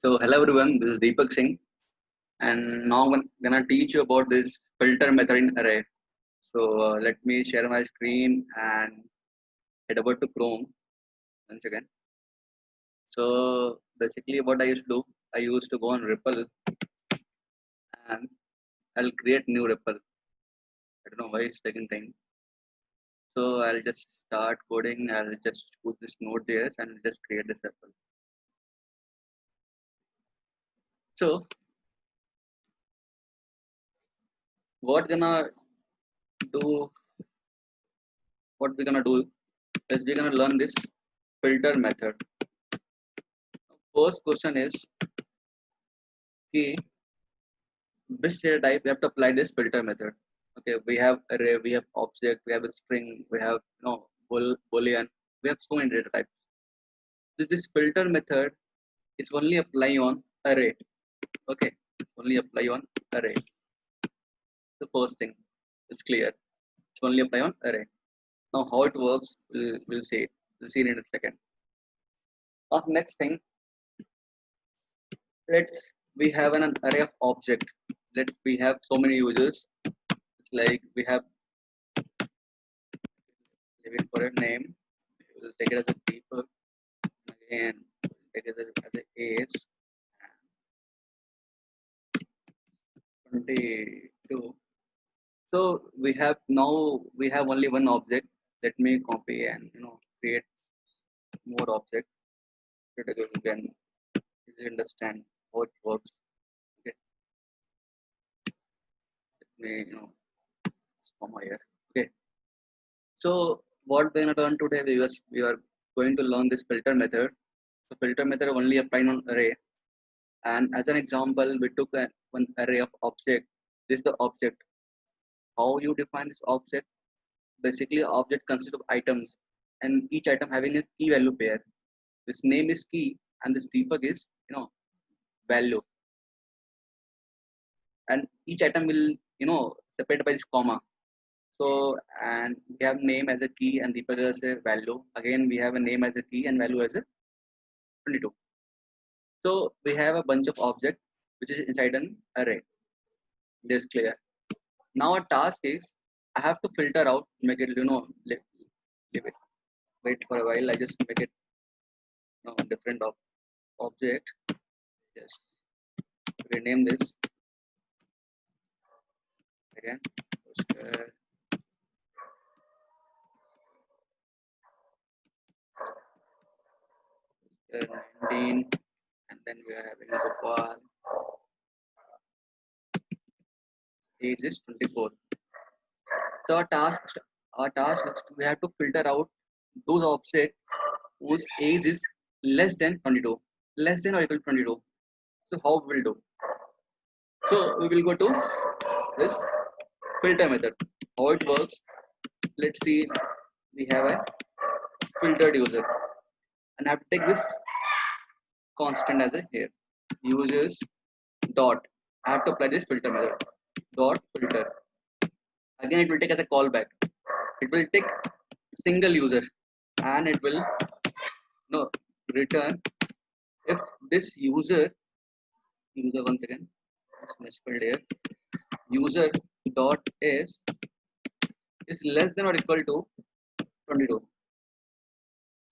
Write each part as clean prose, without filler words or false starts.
So hello everyone, this is Deepak Singh, and now I'm gonna teach you about this filter method in array. So let me share my screen and head over to Chrome once again. So basically, what I used to do, I used to go on Ripple and I'll create new Ripple. I don't know why it's taking time. So I'll just start coding. I'll just put this Node.js and just create this Ripple. So what gonna do? What we're gonna do is we're gonna learn this filter method. First question is कि which data type we have to apply this filter method. Okay, we have array, we have object, we have a string, we have boolean, we have so many data types. This filter method is only apply on array. Okay, only apply on array. The first thing is clear. It's only apply on array. Now how it works, we'll see it. We'll see it in a second. Now next thing, we have an array of object. We have so many users. It's like we have leave it for a name. We'll take it as a people. Again, take it as a age. 22. So we have only one object. Let me copy and create more object so that you can easily understand how it works. Okay, let me comma here. Okay, so what we're gonna learn today, we are going to learn this filter method. So filter method only applying on array. And as an example, we took one array of object. This is the object. How you define this object? Basically, object consists of items, and each item having a key value pair. This name is key, and this Deepak is value. And each item will separated by this comma. So and we have name as a key and Deepak as a value. Again, we have a name as a key and value as a 22. So we have a bunch of objects which is inside an array. This is clear. Now our task is I have to filter out, make it leave it. Wait for a while. I just make it different object. Just rename this again. Poster 19, and then we are having Gopal. Age is 24. So our task is we have to filter out those objects whose age is less than 22, less than or equal to 22. So how we will do? So we will go to this filter method. How it works? Let's see. We have a filtered user, and I have to take this constant as a here. Users dot. I have to apply this filter method. Dot filter. Again, it will take as a callback. It will take single user, and it will return if this user once again it's misspelled here. User dot is less than or equal to 22.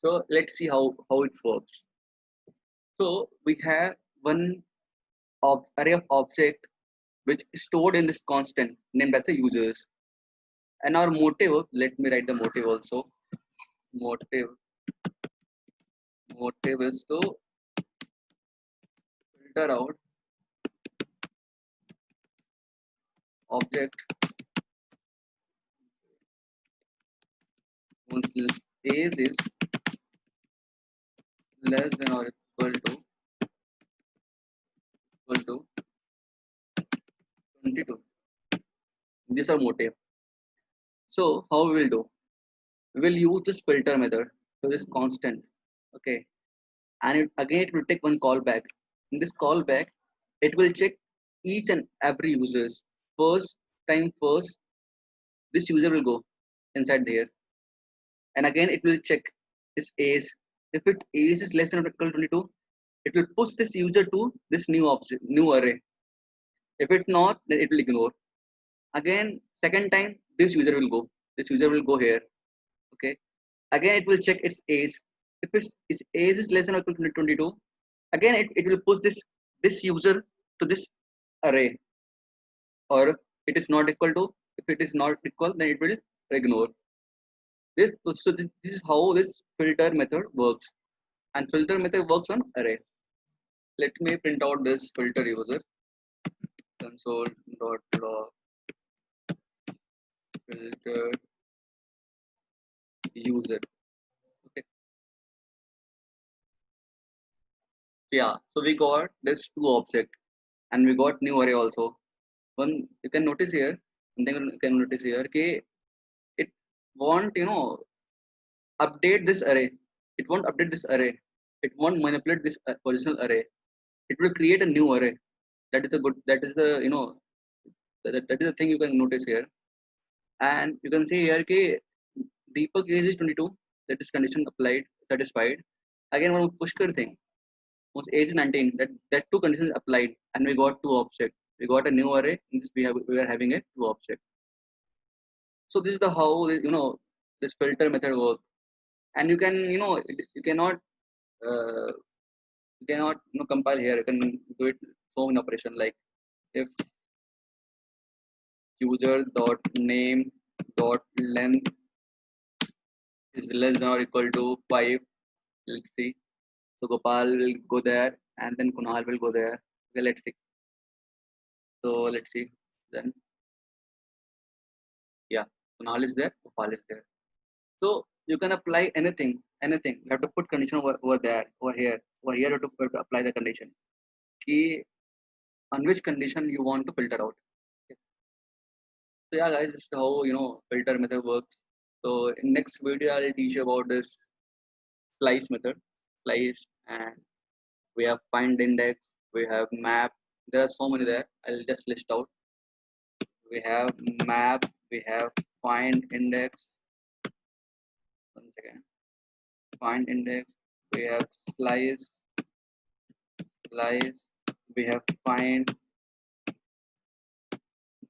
So let's see how it works. So we have one array of object which is stored in this constant named as the users. And our motive, let me write the motive also. Motive is to filter out object whose age is less than or equal to 22. This is our motive. So how we will do? We will use this filter method to this constant. Okay. And again it will take one callback. In this callback, it will check each and every user's first, this user will go inside there. And again it will check his age. If it age is less than or equal to 22, it will push this user to this new object, new array. If it's not, then it will ignore. Again, second time, this user will go. This user will go here. Okay. Again, it will check its age. If its age is less than or equal to 22, again it will push this user to this array. Or it is not equal to, if it is not equal, then it will ignore. This is how this filter method works. And filter method works on array. Let me print out this filter user console.log filter user. Okay. Yeah, so we got this two object and we got new array also. One you can notice here, one thing you can notice here, okay, it won't, update this array. It won't update this array. It won't manipulate this original array. It will create a new array. That is the good, that is the, that is the thing you can notice here. And you can see here, okay, Deepak age is 22, that is condition applied, satisfied. Again, one Pushkar thing, was age 19, that two conditions applied, and we got two objects. We got a new array, in this we are having a two object. So this is the how, this filter method works. And you can, you cannot uh, compile here. You can do it so in operation, like if user dot name dot length is less than or equal to 5. Let's see. So Gopal will go there and then Kunal will go there. Okay, let's see. So let's see. Then yeah, Kunal is there, Gopal is there. So you can apply anything, anything. You have to put condition over there, over here. Over here you have to apply the condition. Key on which condition you want to filter out. Okay. So yeah guys, this is how filter method works. So in next video I'll teach you about this slice method. Slice, and we have find index, we have map. There are so many there. I'll just list out. We have map, we have find index. One second. Find index, we have slice, slice, we have find,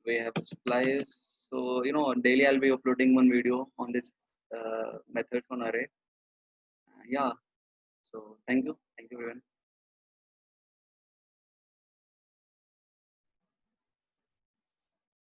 we have splice. So daily I'll be uploading one video on this methods on array. Yeah. So thank you everyone.